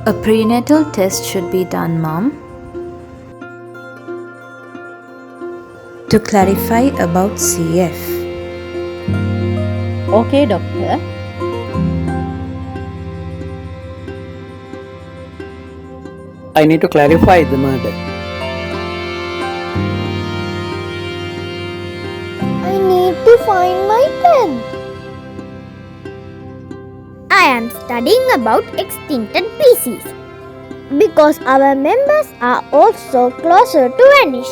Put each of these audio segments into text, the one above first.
A prenatal test should be done, Mom, to clarify about CF. Okay, doctor. I need to clarify the murder. I need to find my pen. I am studying about extincted species because our members are also closer to vanish.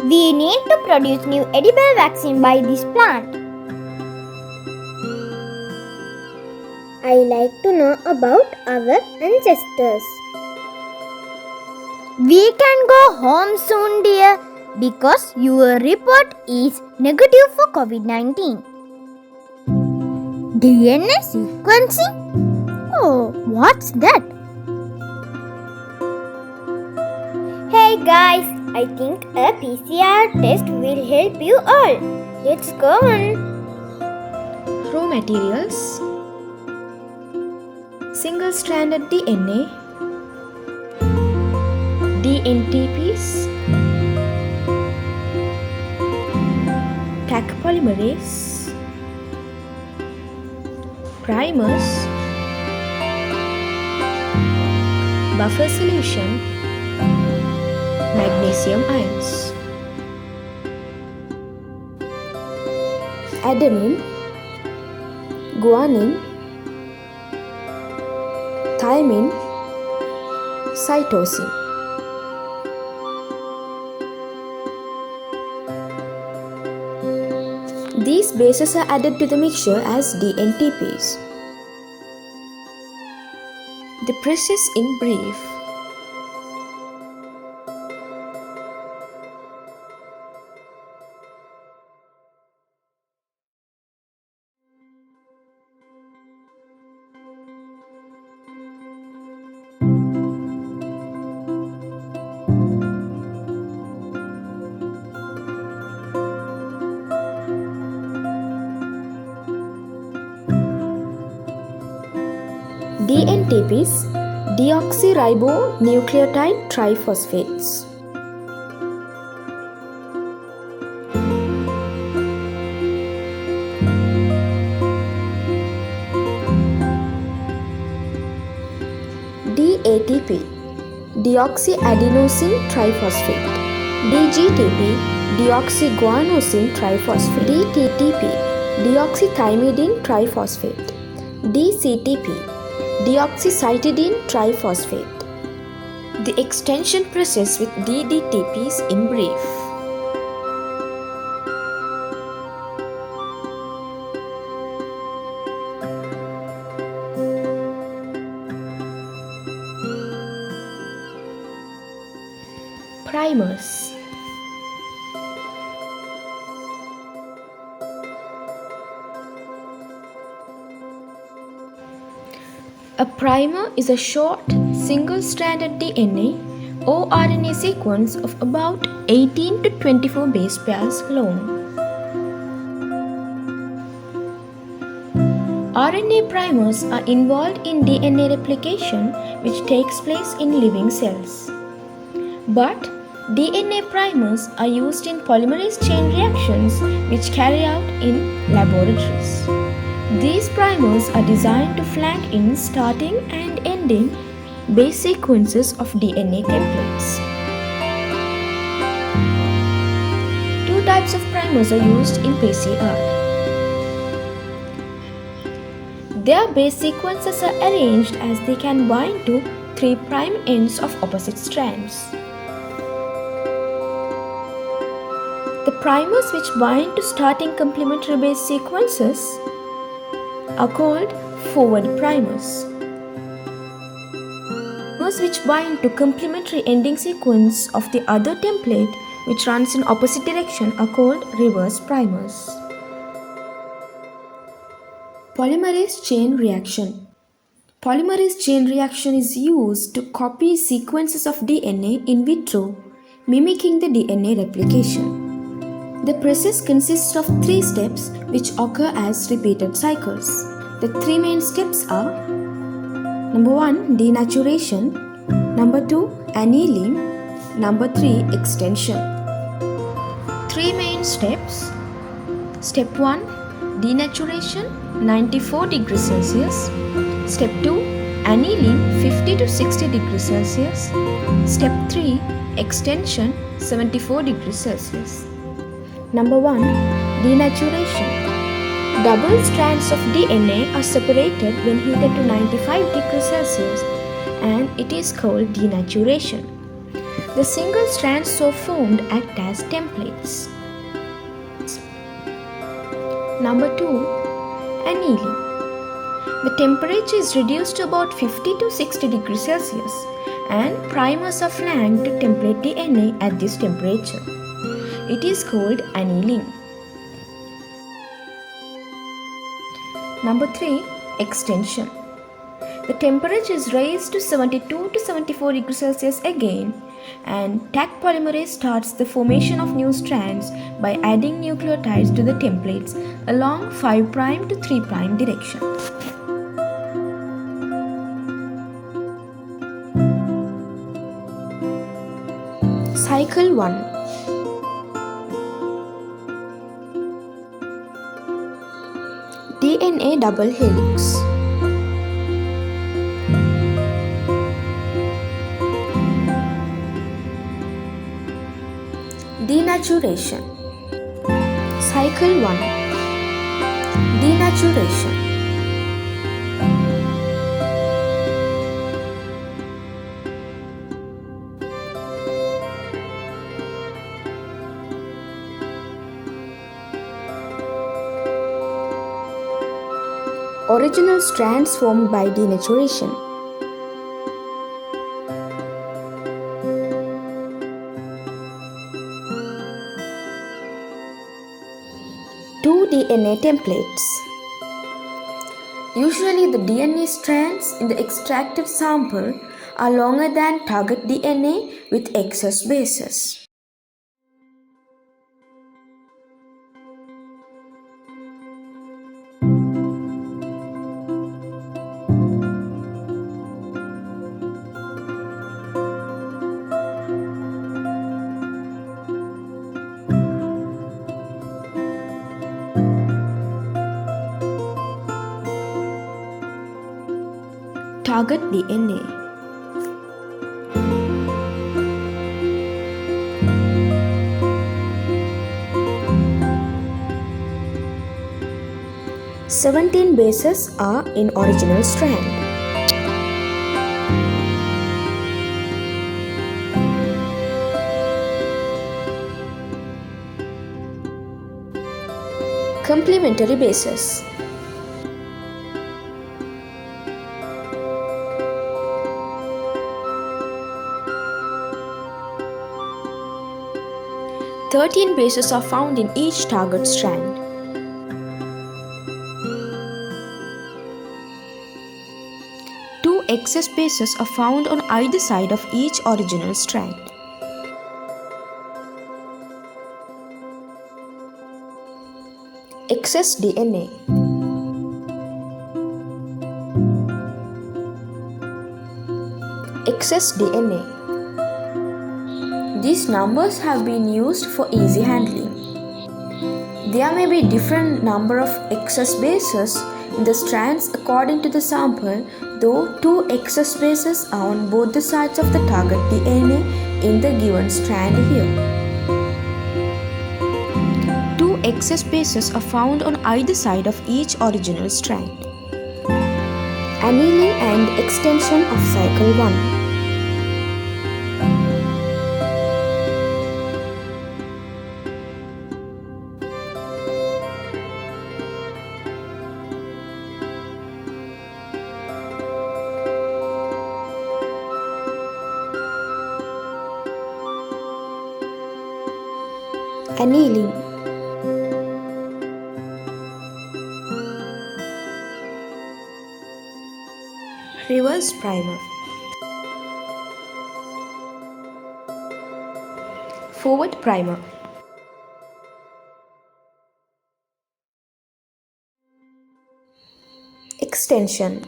We need to produce new edible vaccine by this plant. I like to know about our ancestors. We can go home soon, dear, because your report is negative for COVID-19. DNA sequencing? Oh, what's that? Hey guys, I think a PCR test will help you all. Let's go on. Raw materials: single-stranded DNA, DNTPS, Taq polymerase, primers, buffer solution, magnesium ions, adenine, guanine, thymine, cytosine. These bases are added to the mixture as DNTPs. The process in brief. DNTPs, deoxyribonucleotide triphosphates. DATP, deoxyadenosine triphosphate. DGTP, deoxyguanosine triphosphate. DTTP, deoxythymidine triphosphate. DCTP, deoxycytidine triphosphate. The extension process with DDTPs in brief. Primers. A primer is a short, single-stranded DNA or RNA sequence of about 18 to 24 base pairs long. RNA primers are involved in DNA replication, which takes place in living cells. But DNA primers are used in polymerase chain reactions, which carry out in laboratories. These primers are designed to flank in starting and ending base sequences of DNA templates. Two types of primers are used in PCR. Their base sequences are arranged as they can bind to 3' ends of opposite strands. The primers which bind to starting complementary base sequences are called forward primers. Primers which bind to complementary ending sequence of the other template which runs in opposite direction are called reverse primers. Polymerase chain reaction. Polymerase chain reaction is used to copy sequences of DNA in vitro, mimicking the DNA replication. The process consists of 3 steps which occur as repeated cycles. The 3 main steps are: number 1, denaturation, number 2, annealing, number 3, extension. 3 main steps. Step 1, denaturation, 94 degrees Celsius. Step 2, annealing, 50 to 60 degrees Celsius. Step 3, extension, 74 degrees Celsius. Number 1, denaturation. Double strands of DNA are separated when heated to 95 degrees Celsius, and it is called denaturation. The single strands so formed act as templates. Number 2, annealing. The temperature is reduced to about 50 to 60 degrees Celsius, and primers are flanked to template DNA at this temperature. It is called annealing. Number 3, extension. The temperature is raised to 72 to 74 degrees Celsius again, and Taq polymerase starts the formation of new strands by adding nucleotides to the templates along 5' to 3' direction. Cycle 1. DNA double helix. Denaturation. Cycle 1. Denaturation. Original strands formed by denaturation. Two DNA templates. Usually the DNA strands in the extracted sample are longer than target DNA with excess bases. Target DNA. Seventeen bases are in original strand. Complementary bases. Thirteen bases are found in each target strand. Two excess bases are found on either side of each original strand. Excess DNA. Excess DNA. These numbers have been used for easy handling. There may be different number of excess bases in the strands according to the sample, though two excess bases are on both the sides of the target DNA in the given strand here. Two excess bases are found on either side of each original strand. Annealing and extension of cycle 1. Annealing. Reverse primer. Forward primer. Extension.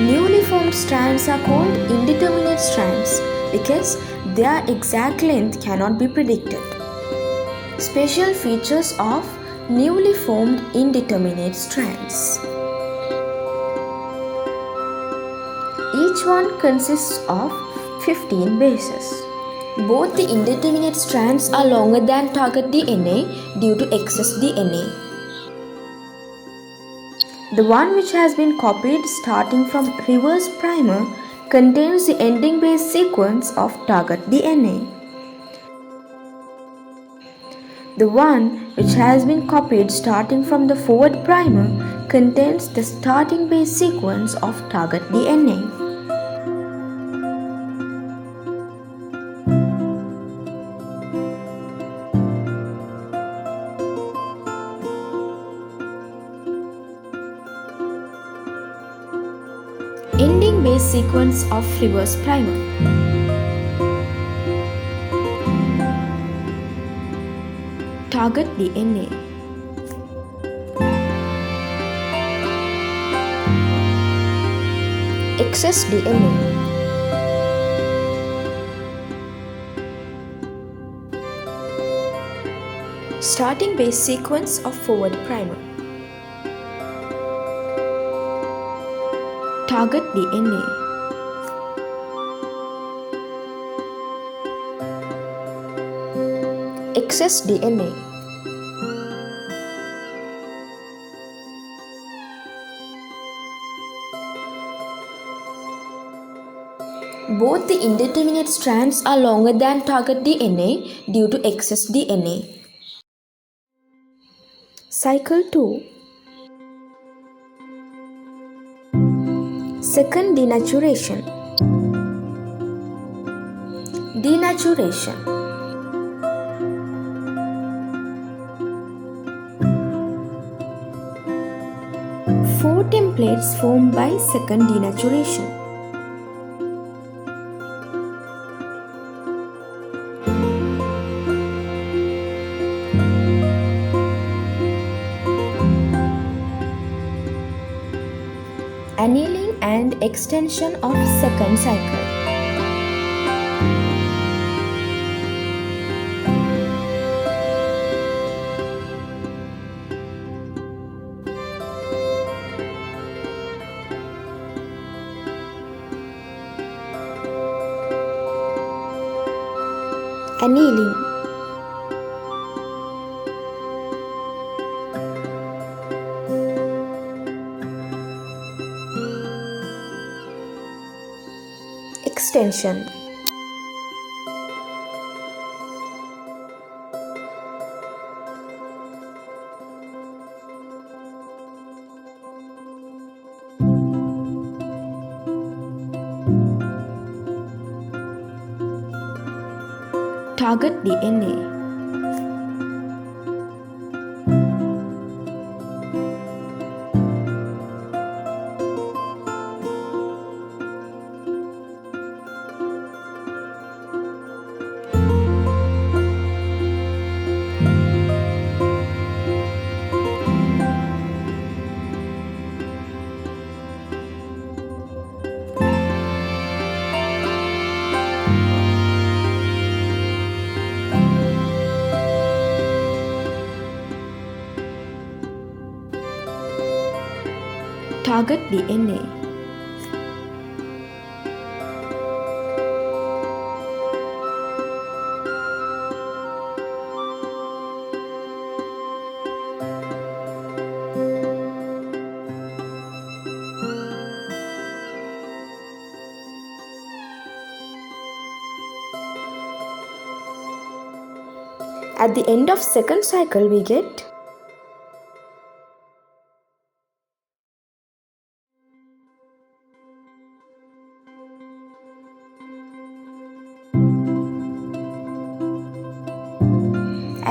Newly formed strands are called indeterminate strands because their exact length cannot be predicted. Special features of newly formed indeterminate strands. Each one consists of 15 bases. Both the indeterminate strands are longer than target DNA due to excess DNA. The one which has been copied starting from reverse primer contains the ending base sequence of target DNA. The one which has been copied starting from the forward primer contains the starting base sequence of target DNA. Ending base sequence of reverse primer. Target DNA. Excess DNA. Starting base sequence of forward primer. Target DNA. Excess DNA. Both the indeterminate strands are longer than target DNA due to excess DNA. Cycle 2. Second denaturation. Denaturation. Four templates formed by second denaturation. Annealing and extension of second cycle. Annealing. Extension. Target DNA. Target DNA. At the end of second cycle we get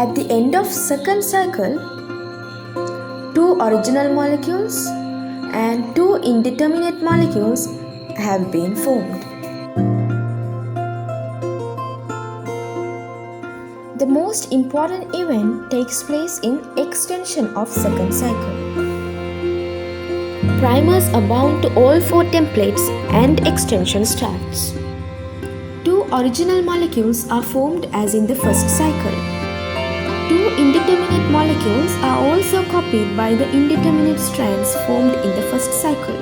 At the end of second cycle, 2 original molecules and 2 indeterminate molecules have been formed. The most important event takes place in extension of second cycle. Primers are bound to all 4 templates and extension starts. 2 original molecules are formed as in the first cycle. 2 indeterminate molecules are also copied by the indeterminate strands formed in the first cycle,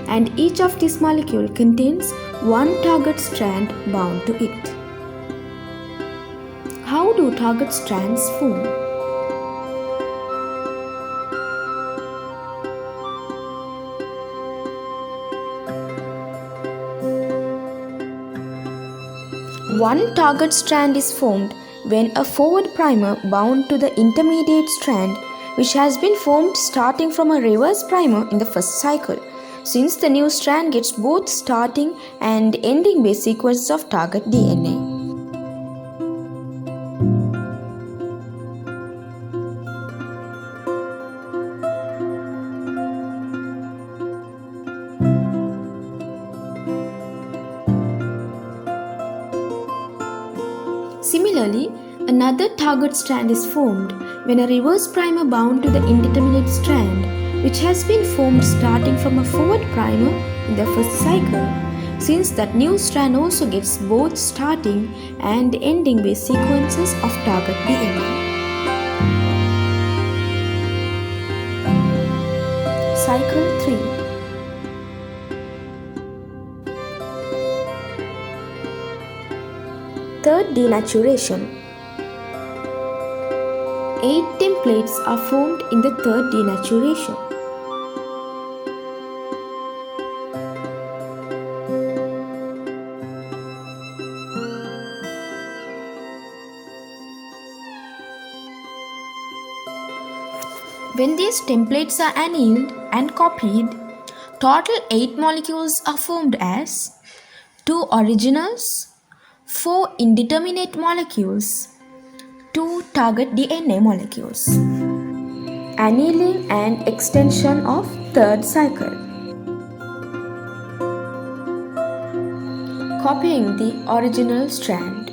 and each of these molecules contains one target strand bound to it. How do target strands form? One target strand is formed when a forward primer bound to the intermediate strand, which has been formed starting from a reverse primer in the first cycle, since the new strand gets both starting and ending base sequences of target DNA. Similarly, another target strand is formed when a reverse primer bound to the indeterminate strand, which has been formed starting from a forward primer in the first cycle, since that new strand also gets both starting and ending base sequences of target DNA. Cycle 3. Third denaturation. 8 templates are formed in the third denaturation. When these templates are annealed and copied, total 8 molecules are formed as 2 originals, 4 indeterminate molecules, 2 target DNA molecules. Annealing and extension of third cycle. Copying the original strand.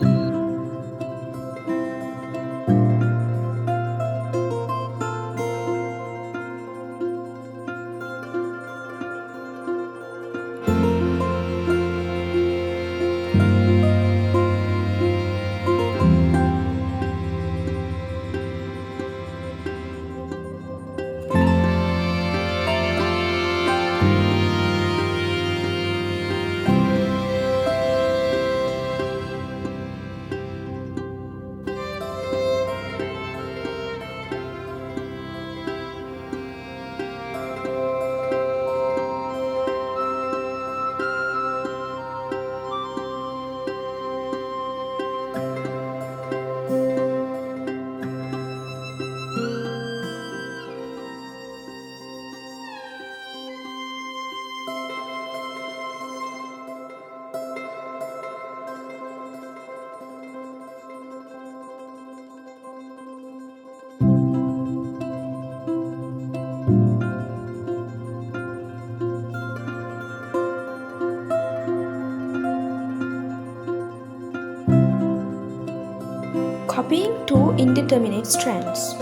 Copying 2 indeterminate strands.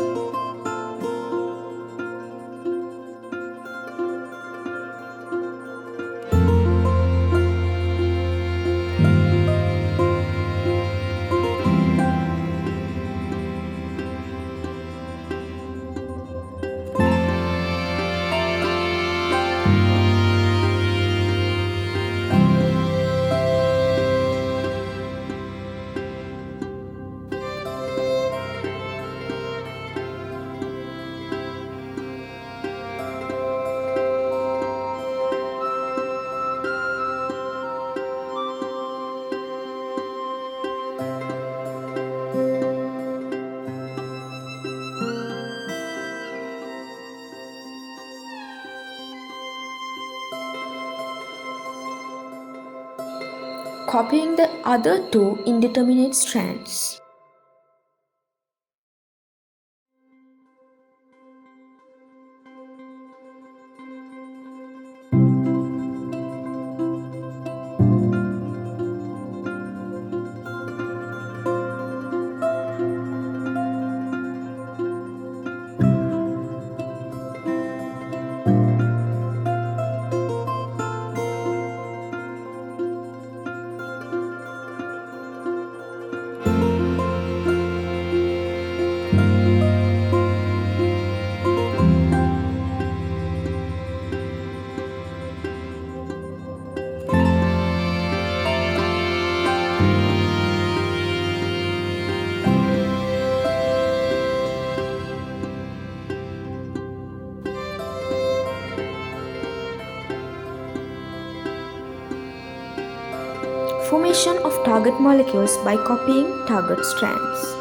copying the other two indeterminate strands. Formation of target molecules by copying target strands.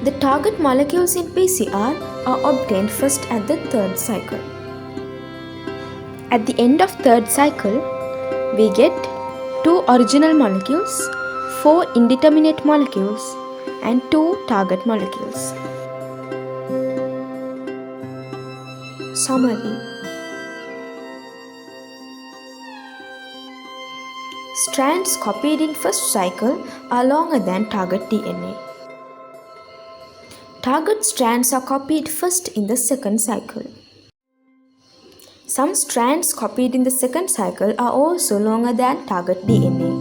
The target molecules in PCR are obtained first at the third cycle. At the end of third cycle, we get 2 original molecules, 4 indeterminate molecules, and 2 target molecules. Summary. Strands copied in first cycle are longer than target DNA. Target strands are copied first in the second cycle. Some strands copied in the second cycle are also longer than target DNA.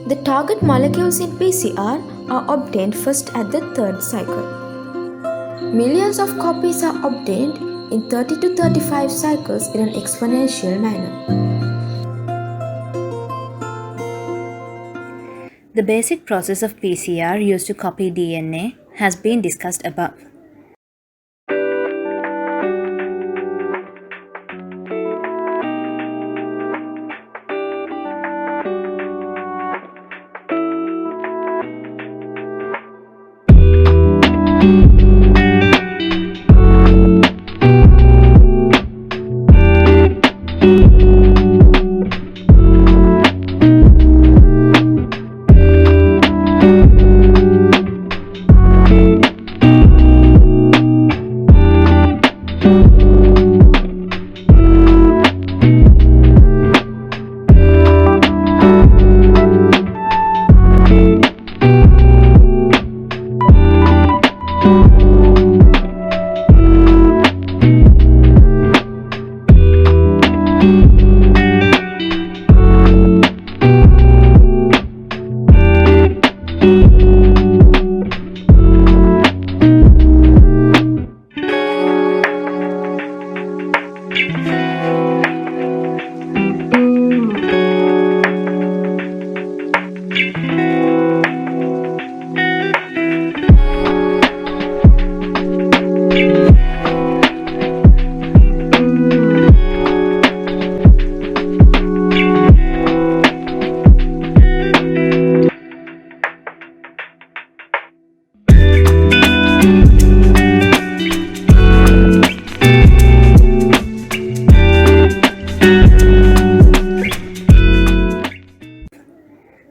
The target molecules in PCR are obtained first at the third cycle. Millions of copies are obtained in 30 to 35 cycles in an exponential manner. The basic process of PCR used to copy DNA has been discussed above.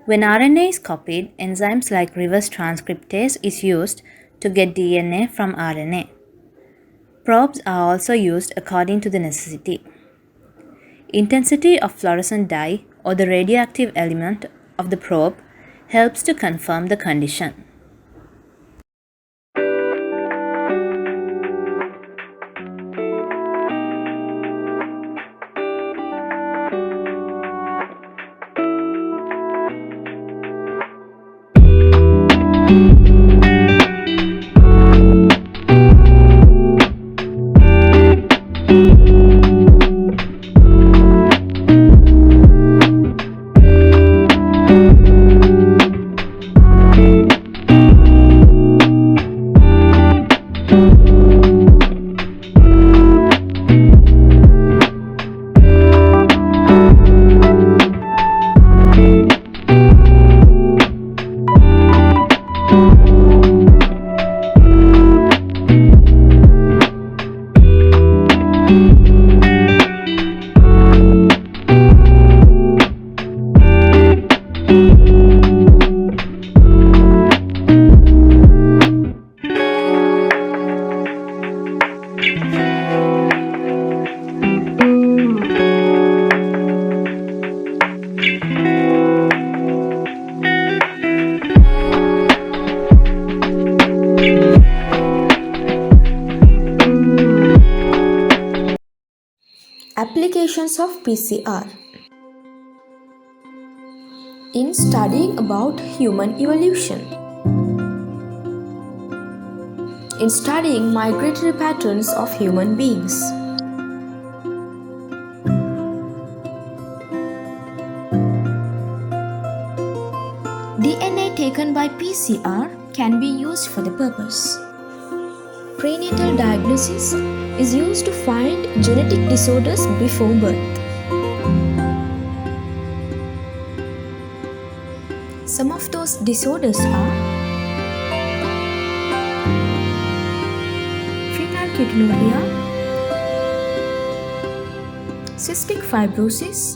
When RNA is copied, enzymes like reverse transcriptase is used to get DNA from RNA. Probes are also used according to the necessity. Intensity of fluorescent dye or the radioactive element of the probe helps to confirm the condition. Applications of PCR. In studying about human evolution. In studying migratory patterns of human beings. DNA taken by PCR can be used for the purpose. Prenatal diagnosis is used to find genetic disorders before birth. Some of those disorders are phenylketonuria, cystic fibrosis,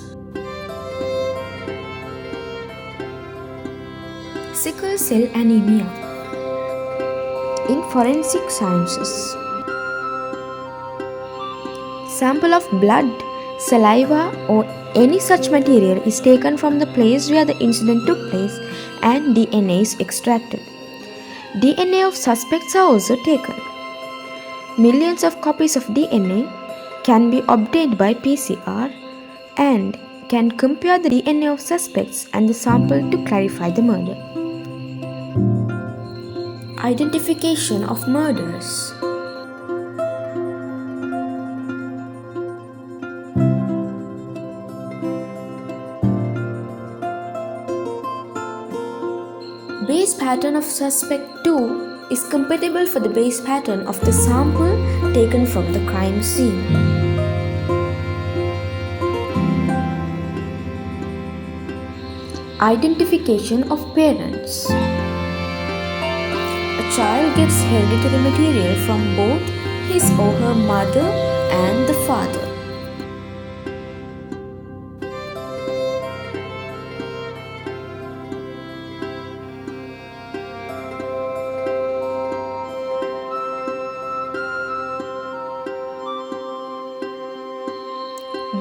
sickle cell anemia. In forensic sciences, sample of blood, saliva or any such material is taken from the place where the incident took place and DNA is extracted. DNA of suspects are also taken. Millions of copies of DNA can be obtained by PCR and can compare the DNA of suspects and the sample to clarify the murder. Identification of murderers. Base pattern of suspect 2 is compatible for the base pattern of the sample taken from the crime scene. Identification of parents. A child gets hereditary material from both his or her mother and the father.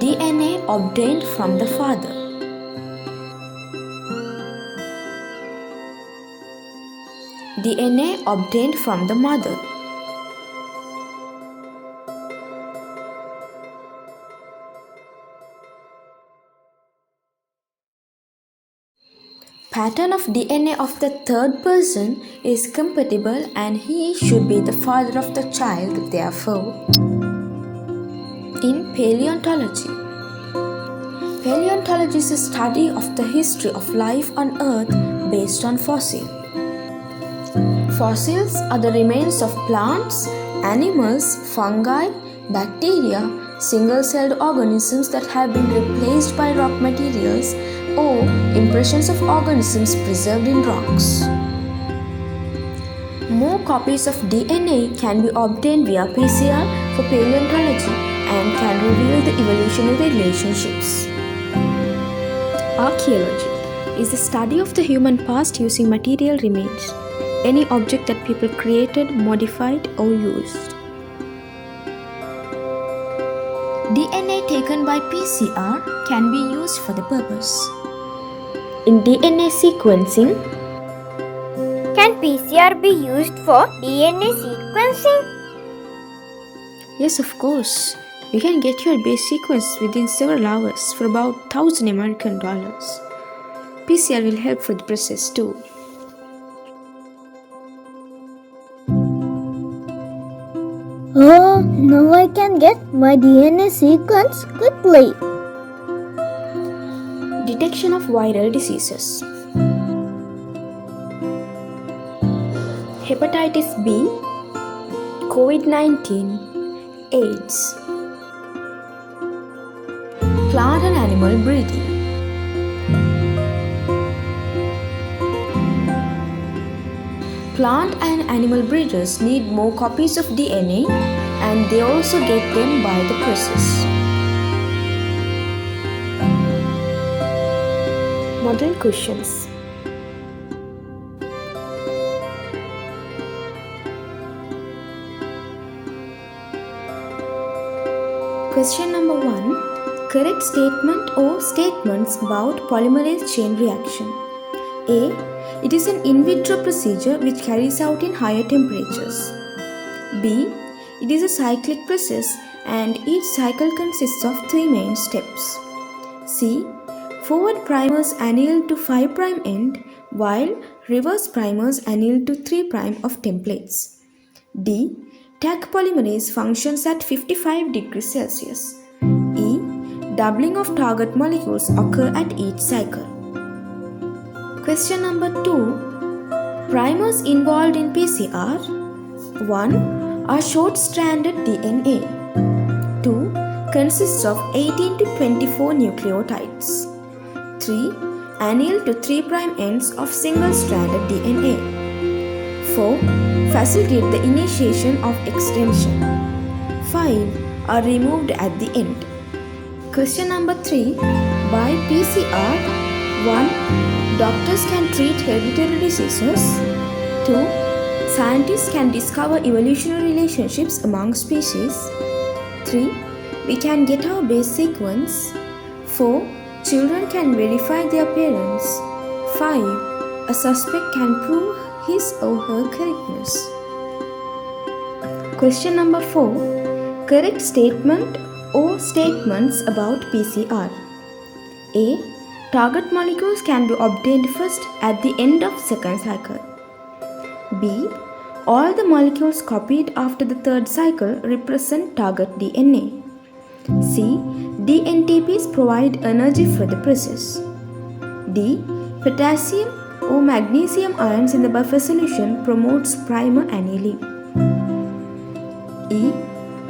DNA obtained from the father. DNA obtained from the mother. Pattern of DNA of the third person is compatible and he should be the father of the child, therefore. In paleontology. Paleontology is a study of the history of life on Earth based on fossils. Fossils are the remains of plants, animals, fungi, bacteria, single-celled organisms that have been replaced by rock materials or impressions of organisms preserved in rocks. More copies of DNA can be obtained via PCR for paleontology and can reveal the evolutionary relationships. Archaeology is the study of the human past using material remains, any object that people created, modified or used. DNA taken by PCR can be used for the purpose. In DNA sequencing, Can PCR be used for DNA sequencing? yes, of course, you can get your base sequence within several hours for about $1,000 American. PCR will help for the process too. Oh, now I can get my DNA sequence quickly. Detection of viral diseases. Hepatitis B, COVID-19, AIDS. Plant and animal breeding. Plant and animal breeders need more copies of DNA and they also get them by the process. Model questions. Question number 1. Correct statement or statements about polymerase chain reaction. A. It is an in vitro procedure which carries out in higher temperatures. B. It is a cyclic process and each cycle consists of 3 main steps. C. Forward primers anneal to 5' end while reverse primers anneal to 3' of templates. D. Taq polymerase functions at 55 degrees Celsius. E. Doubling of target molecules occur at each cycle. Question number 2. Primers involved in PCR. 1. Are short-stranded DNA. 2. Consists of 18 to 24 nucleotides. 3. Anneal to 3' ends of single-stranded DNA. 4. Facilitate the initiation of extension. 5. Are removed at the end. Question number 3. By PCR, 1. Doctors can treat hereditary diseases. 2. Scientists can discover evolutionary relationships among species. 3. We can get our base sequence. 4. Children can verify their parents. 5. A suspect can prove his or her correctness. Question number 4. Correct statement or statements about PCR. A. Target molecules can be obtained first at the end of second cycle. B. All the molecules copied after the third cycle represent target DNA. C. DNTPS provide energy for the process. D. Potassium or magnesium ions in the buffer solution promotes primer annealing. E.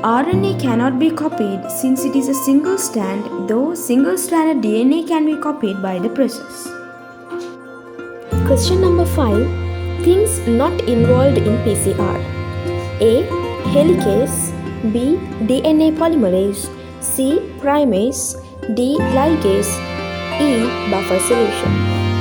RNA cannot be copied since it is a single strand, though single-stranded DNA can be copied by the process. Question number 5. Things not involved in PCR. A. Helicase. B. DNA polymerase. C. Primase. D. Ligase. E. Buffer solution.